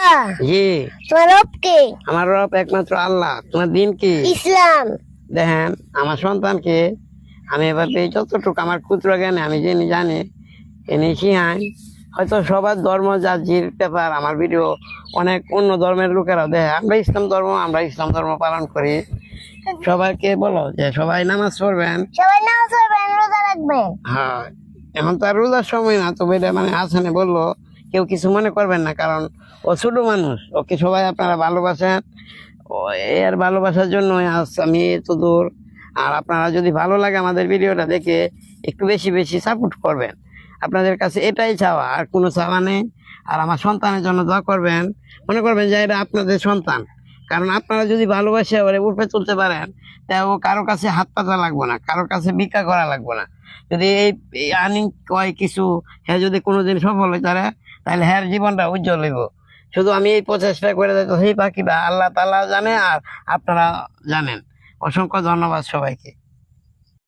বাবা জি। তোমার রব কে? আমার রব একমাত্র আল্লাহ। তোমার দিন কি? ইসলাম। দেখেন আমার সন্তানকে আমি এবার এই যতটুকু আমার ক্ষুদ্র জ্ঞানে আমি জেনে জানি এনে শিখাই। হয়তো সবার ধর্ম যার জির ব্যাপার আমার ভিডিও অনেক অন্য ধর্মের লোকেরাও দেখে। আমরা ইসলাম ধর্ম পালন করি। সবাইকে বলো যে সবাই নামাজ পড়বেন। সবাই নামাজ পড়বেন, রোজা রাখবেন। হ্যাঁ, এখন তো আর রোজার সময় না, তবে এটা মানে আসানে বললো কেউ কিছু মনে করবেন না, কারণ ও ছোট মানুষ, ওকে সবাই আপনারা ভালোবাসেন। ও এর ভালোবাসার জন্য আজ আমি এত দূর। আর আপনারা যদি ভালো লাগে আমাদের ভিডিওটা দেখে একটু বেশি বেশি সাপোর্ট করবেন। আপনাদের কাছে এটাই চাওয়া, আর কোনো চাওয়া নেই। আর আমার সন্তানের জন্য দোয়া করবেন। মনে করবেন যে এটা আপনাদের সন্তান, কারণ আপনারা যদি ভালোবাসে ওরে উপরে তুলতে পারেন, তা ও কারো কাছে হাত পাতা লাগবো না, কারোর কাছে ভিক্ষা করা লাগবো না। যদি এই আর্নিং কয় কিছু হ্যাঁ যদি কোনোদিন সফল হয়ে তারা, তাহলে হ্যাঁ জীবনটা উজ্জ্বল হইব। শুধু আমি এই প্রচেষ্টা করে যাই, সেই বাকিটা আল্লাহ তাআলা জানে আর আপনারা জানেন। অসংখ্য ধন্যবাদ সবাইকে।